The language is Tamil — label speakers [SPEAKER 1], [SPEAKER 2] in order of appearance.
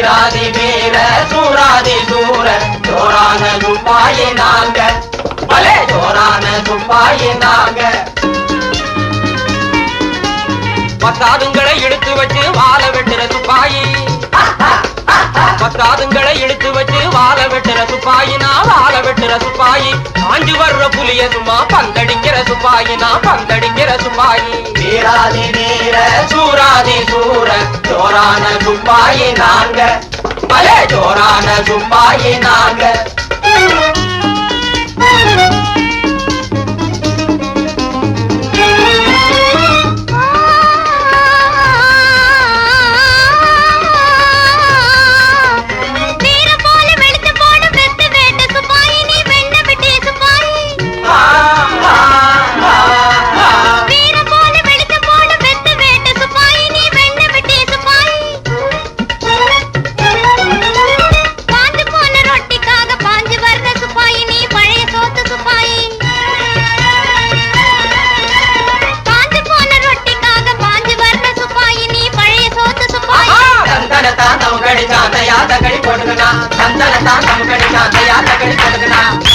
[SPEAKER 1] வீராதி வீர சூராதி சூர ஜோரான துப்பாயி நாங்க பலே ஜோரான துப்பாயி நாங்க பத்தாதுங்களை இழுத்து வச்சு வாழ வெட்டுற துப்பாயி பத்தாதுங்களை இழுத்து வச்சு வாழ வெட்டுற துப்பாயி நான் வாழ வெட்டுற துப்பாயி காஞ்சி வர்ற புலிய சும்மா பந்தடிக்கிற துப்பாயி நான் பந்தடிக்கிற துப்பாயி வீராதி வீர சூராதி சூர ஜோரான துப்பாயி நாங்க பலே ஜோரான துப்பாயி நாங்க தந்தன தான் நமக்கடி சாந்தையா தகடி போட்டுக்கனா